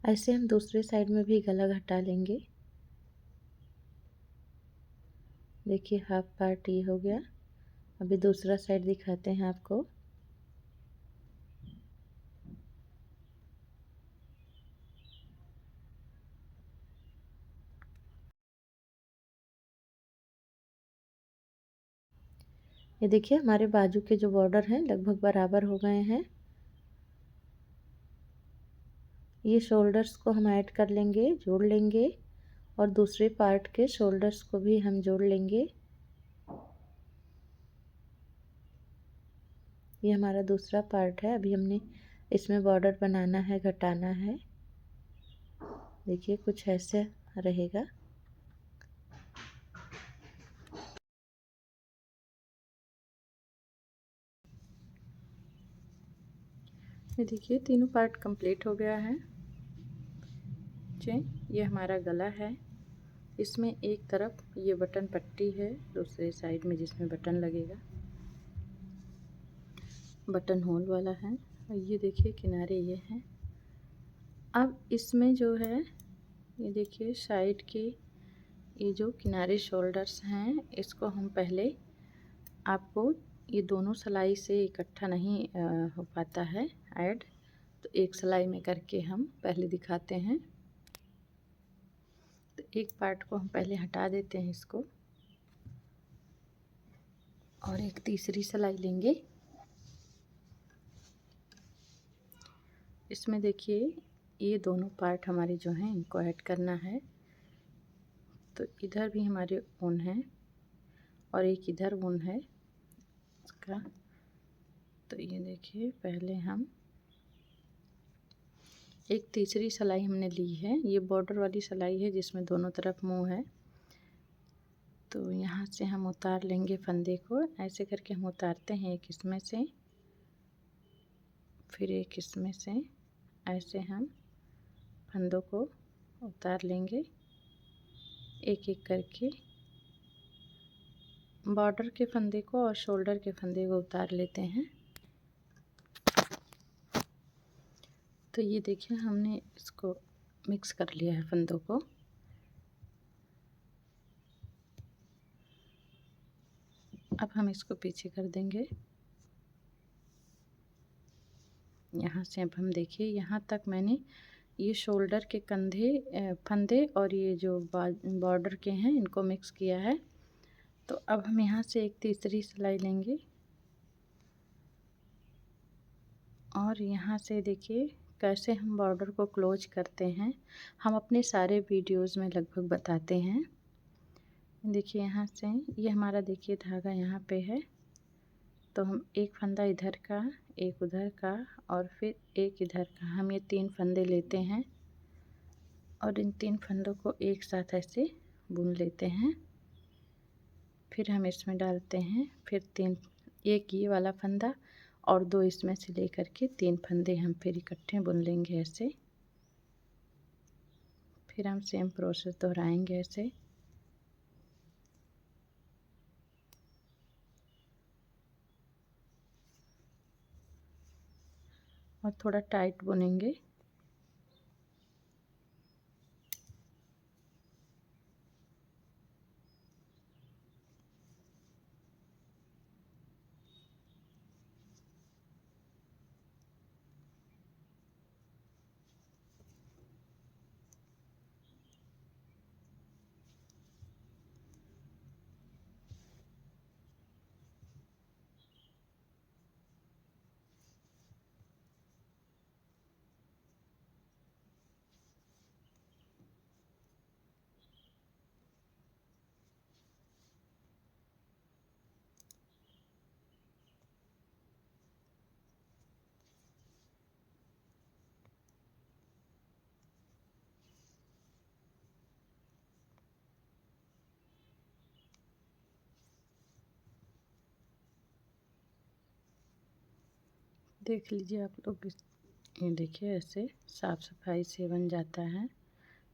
ऐसे हम दूसरे साइड में भी गला घटा लेंगे। देखिए हाफ पार्ट ये हो गया। अभी दूसरा साइड दिखाते हैं आपको। ये देखिए हमारे बाजू के जो बॉर्डर हैं लगभग बराबर हो गए हैं। ये शोल्डर्स को हम ऐड कर लेंगे, जोड़ लेंगे, और दूसरे पार्ट के शोल्डर्स को भी हम जोड़ लेंगे। ये हमारा दूसरा पार्ट है। अभी हमने इसमें बॉर्डर बनाना है, घटाना है। देखिए कुछ ऐसे रहेगा। ये देखिए तीनों पार्ट कंप्लीट हो गया है। ये हमारा गला है। इसमें एक तरफ ये बटन पट्टी है, दूसरे साइड में जिसमें बटन लगेगा, बटन होल वाला है। और ये देखिए किनारे ये हैं। अब इसमें जो है ये देखिए साइड के ये जो किनारे शोल्डर्स हैं इसको हम पहले, आपको ये दोनों सिलाई से इकट्ठा नहीं हो पाता है ऐड, तो एक सिलाई में करके हम पहले दिखाते हैं। तो एक पार्ट को हम पहले हटा देते हैं इसको, और एक तीसरी सिलाई लेंगे। इसमें देखिए ये दोनों पार्ट हमारे जो हैं इनको ऐड करना है। तो इधर भी हमारे ऊन है और एक इधर ऊन है इसका। तो ये देखिए पहले हम एक तीसरी सिलाई हमने ली है। ये बॉर्डर वाली सिलाई है जिसमें दोनों तरफ मुंह है। तो यहाँ से हम उतार लेंगे फंदे को। ऐसे करके हम उतारते हैं, एक इसमें से फिर एक इसमें से। ऐसे हम फंदों को उतार लेंगे एक एक करके। बॉर्डर के फंदे को और शोल्डर के फंदे को उतार लेते हैं। तो ये देखिए हमने इसको मिक्स कर लिया है फंदों को। अब हम इसको पीछे कर देंगे। यहाँ से अब हम देखिए यहाँ तक मैंने ये शोल्डर के कंधे फंदे और ये जो बॉर्डर के हैं इनको मिक्स किया है। तो अब हम यहाँ से एक तीसरी सिलाई लेंगे और यहाँ से देखिए कैसे हम बॉर्डर को क्लोज करते हैं। हम अपने सारे वीडियोस में लगभग बताते हैं। देखिए यहाँ से ये हमारा देखिए धागा यहाँ पे है, तो हम एक फंदा इधर का, एक उधर का और फिर एक इधर का, हम ये 3 फंदे लेते हैं और इन 3 फंदों को एक साथ ऐसे बुन लेते हैं। फिर हम इसमें डालते हैं, फिर 3, एक ये वाला फंदा और 2 इसमें से लेकर के 3 फंदे हम फिर इकट्ठे बुन लेंगे ऐसे। फिर हम सेम प्रोसेस दोहराएंगे ऐसे। और थोड़ा टाइट बुनेंगे। देख लीजिए आप लोग, ये देखिए ऐसे साफ़ सफाई से बन जाता है।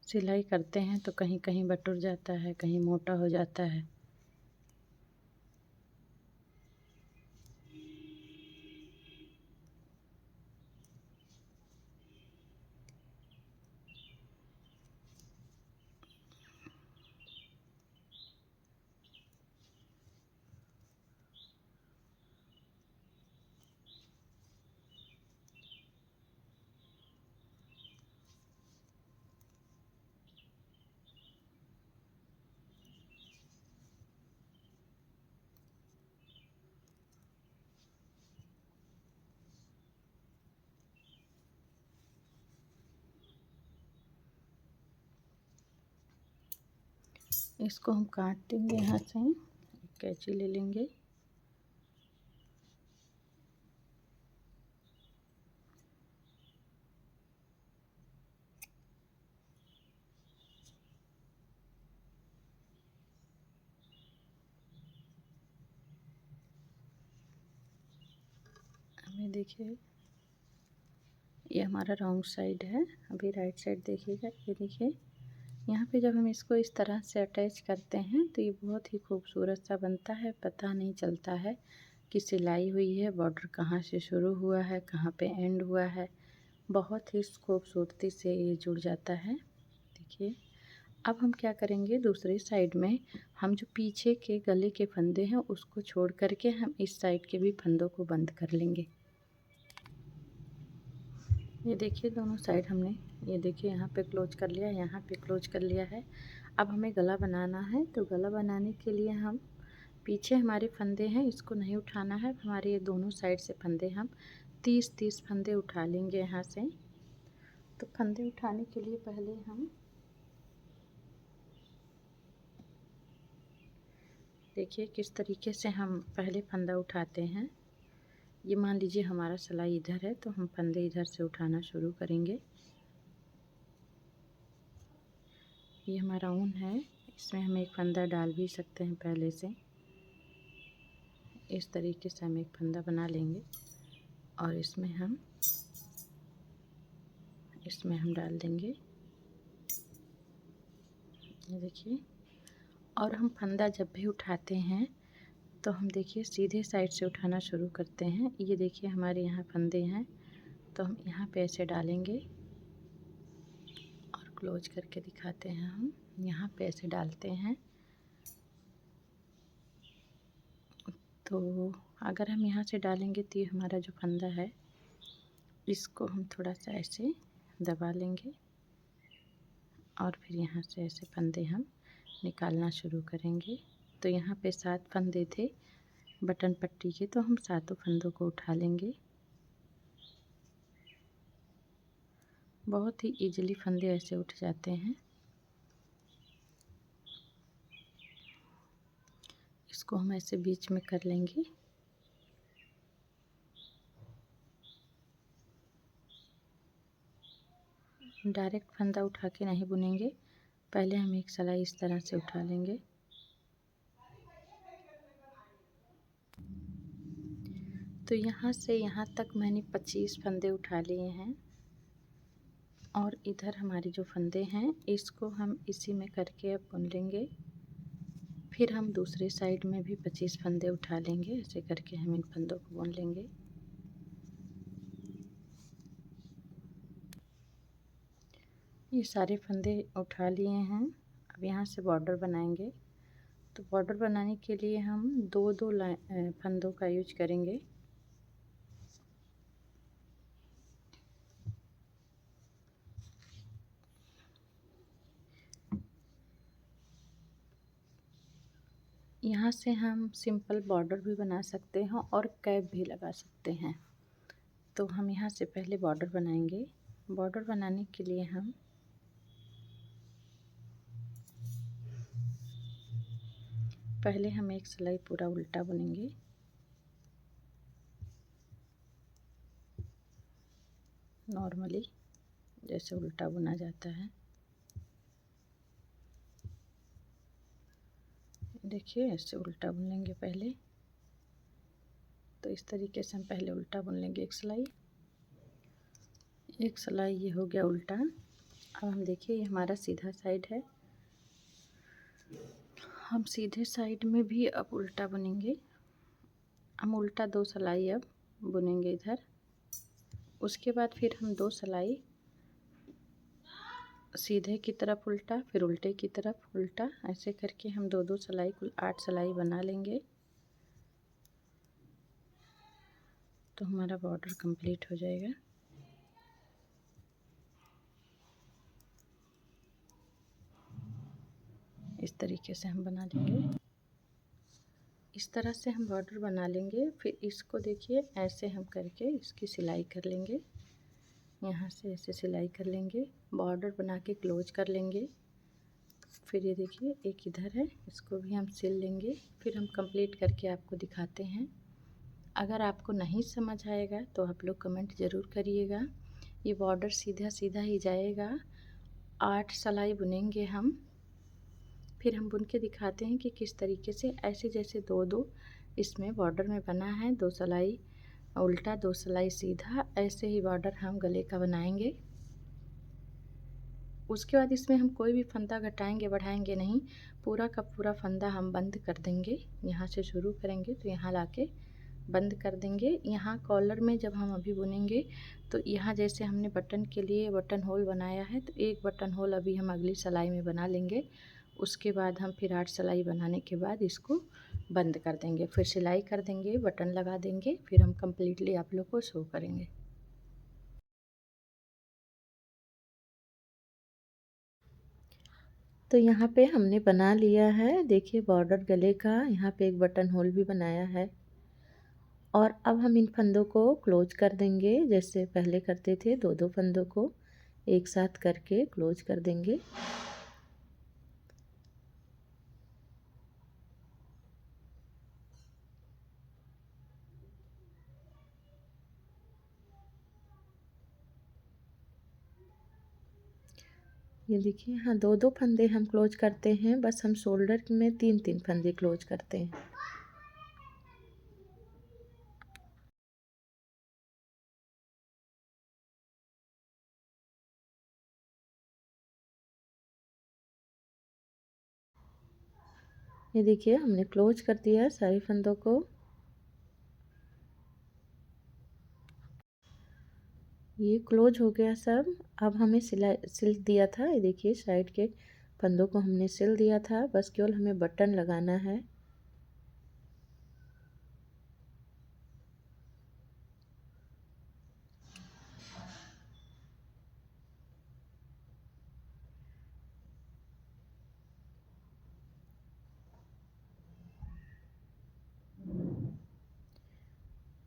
सिलाई करते हैं तो कहीं कहीं बटुर जाता है, कहीं मोटा हो जाता है। इसको हम काट देंगे यहाँ से, कैंची ले लेंगे। हमें देखिए ये हमारा रॉन्ग साइड है, अभी राइट साइड देखिएगा। ये देखिए यहाँ पे जब हम इसको इस तरह से अटैच करते हैं तो ये बहुत ही खूबसूरत सा बनता है। पता नहीं चलता है कि सिलाई हुई है, बॉर्डर कहाँ से शुरू हुआ है, कहाँ पे एंड हुआ है। बहुत ही खूबसूरती से ये जुड़ जाता है। देखिए अब हम क्या करेंगे, दूसरी साइड में हम जो पीछे के गले के फंदे हैं उसको छोड़ करके हम इस साइड के भी फंदों को बंद कर लेंगे। ये देखिए दोनों साइड हमने, ये देखिए यहाँ पे क्लोज कर लिया, यहाँ पे क्लोज कर लिया है। अब हमें गला बनाना है, तो गला बनाने के लिए हम पीछे हमारे फंदे हैं इसको नहीं उठाना है। हमारे ये दोनों साइड से फंदे हम 30-30 फंदे उठा लेंगे यहाँ से। तो फंदे उठाने के लिए पहले हम देखिए किस तरीके से हम पहले फंदा उठाते हैं। ये मान लीजिए हमारा सिलाई इधर है तो हम फंदे इधर से उठाना शुरू करेंगे। ये हमारा ऊन है, इसमें हम एक फंदा डाल भी सकते हैं पहले से। इस तरीके से हम एक फंदा बना लेंगे और इसमें हम डाल देंगे। ये देखिए, और हम फंदा जब भी उठाते हैं तो हम देखिए सीधे साइड से उठाना शुरू करते हैं। ये देखिए हमारे यहाँ फंदे हैं तो हम यहाँ पे ऐसे डालेंगे और क्लोज करके दिखाते हैं। हम यहाँ पे ऐसे डालते हैं, तो अगर हम यहाँ से डालेंगे तो ये हमारा जो फंदा है इसको हम थोड़ा सा ऐसे दबा लेंगे और फिर यहाँ से ऐसे फंदे हम निकालना शुरू करेंगे। तो यहाँ पे 7 फंदे थे बटन पट्टी के, तो हम 7 फंदों को उठा लेंगे। बहुत ही इजीली फंदे ऐसे उठ जाते हैं। इसको हम ऐसे बीच में कर लेंगे। डायरेक्ट फंदा उठा के नहीं बुनेंगे, पहले हम एक सिलाई इस तरह से उठा लेंगे। तो यहाँ से यहाँ तक मैंने 25 फंदे उठा लिए हैं और इधर हमारे जो फंदे हैं इसको हम इसी में करके अब बुन लेंगे। फिर हम दूसरे साइड में भी 25 फंदे उठा लेंगे, ऐसे करके हम इन फंदों को बुन लेंगे। ये सारे फंदे उठा लिए हैं। अब यहाँ से बॉर्डर बनाएंगे। तो बॉर्डर बनाने के लिए हम दो दो फंदों का यूज करेंगे। यहाँ से हम सिंपल बॉर्डर भी बना सकते हैं और कैप भी लगा सकते हैं। तो हम यहाँ से पहले बॉर्डर बनाएंगे। बॉर्डर बनाने के लिए हम पहले एक सिलाई पूरा उल्टा बुनेंगे। नॉर्मली जैसे उल्टा बुना जाता है, देखिए ऐसे उल्टा बुन लेंगे पहले। तो इस तरीके से हम पहले उल्टा बुन लेंगे एक सिलाई ये हो गया उल्टा। अब हम देखिए ये हमारा सीधा साइड है, हम सीधे साइड में भी अब उल्टा बुनेंगे। हम उल्टा 2 सिलाई अब बुनेंगे इधर। उसके बाद फिर हम 2 सिलाई सीधे की तरफ उल्टा, फिर उल्टे की तरफ उल्टा, ऐसे करके हम 2-2 सिलाई कुल 8 सिलाई बना लेंगे। तो हमारा बॉर्डर कंप्लीट हो जाएगा। इस तरीके से हम बना लेंगे। इस तरह से हम बॉर्डर बना लेंगे। फिर इसको देखिए ऐसे हम करके इसकी सिलाई कर लेंगे। यहाँ से ऐसे सिलाई कर लेंगे, बॉर्डर बना के क्लोज कर लेंगे। फिर ये देखिए एक इधर है, इसको भी हम सिल लेंगे। फिर हम कंप्लीट करके आपको दिखाते हैं। अगर आपको नहीं समझ आएगा तो आप लोग कमेंट ज़रूर करिएगा। ये बॉर्डर सीधा सीधा ही जाएगा। 8 सिलाई बुनेंगे हम। फिर हम बुन के दिखाते हैं कि किस तरीके से, ऐसे जैसे 2-2 इसमें बॉर्डर में बना है, 2 सिलाई उल्टा 2 सिलाई सीधा, ऐसे ही बॉर्डर हम गले का बनाएंगे। उसके बाद इसमें हम कोई भी फंदा घटाएंगे बढ़ाएंगे नहीं, पूरा का पूरा फंदा हम बंद कर देंगे। यहाँ से शुरू करेंगे तो यहाँ लाके बंद कर देंगे। यहाँ कॉलर में जब हम अभी बुनेंगे तो यहाँ जैसे हमने बटन के लिए बटन होल बनाया है, तो एक बटन होल अभी हम अगली सिलाई में बना लेंगे। उसके बाद हम फिर 8 सिलाई बनाने के बाद इसको बंद कर देंगे, फिर सिलाई कर देंगे, बटन लगा देंगे, फिर हम कम्प्लीटली आप लोग को शो करेंगे। तो यहाँ पे हमने बना लिया है, देखिए बॉर्डर गले का, यहाँ पे एक बटन होल भी बनाया है। और अब हम इन फंदों को क्लोज कर देंगे, जैसे पहले करते थे, 2-2 फंदों को एक साथ करके क्लोज कर देंगे। ये देखिए, हाँ 2-2 फंदे हम क्लोज करते हैं, बस हम शोल्डर में 3-3 फंदे क्लोज करते हैं। ये देखिए हमने क्लोज कर दिया सारे फंदों को। ये क्लोज हो गया सब। अब हमें सिल दिया था, ये देखिए साइड के फंदों को हमने सिल दिया था, बस केवल हमें बटन लगाना है।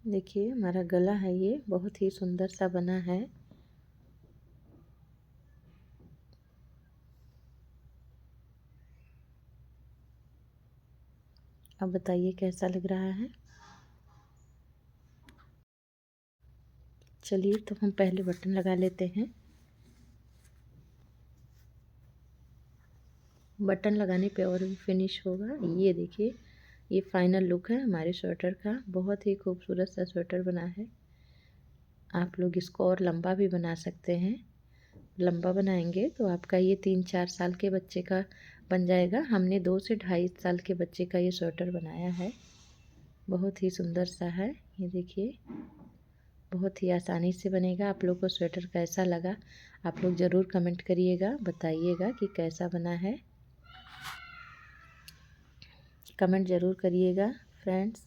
देखिए हमारा गला है, ये बहुत ही सुंदर सा बना है। अब बताइए कैसा लग रहा है। चलिए तो हम पहले बटन लगा लेते हैं। बटन लगाने पे और भी फिनिश होगा। ये देखिए, ये फाइनल लुक है हमारे स्वेटर का। बहुत ही खूबसूरत सा स्वेटर बना है। आप लोग इसको और लंबा भी बना सकते हैं। लंबा बनाएंगे तो आपका ये 3-4 साल के बच्चे का बन जाएगा। हमने 2 से 2.5 साल के बच्चे का ये स्वेटर बनाया है। बहुत ही सुंदर सा है। ये देखिए, बहुत ही आसानी से बनेगा। आप लोग को स्वेटर कैसा लगा, आप लोग ज़रूर कमेंट करिएगा, बताइएगा कि कैसा बना है। कमेंट ज़रूर करिएगा फ्रेंड्स।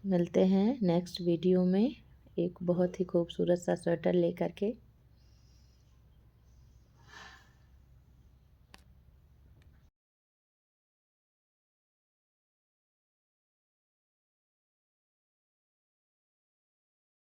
मिलते हैं नेक्स्ट वीडियो में एक बहुत ही खूबसूरत सा स्वेटर लेकर के।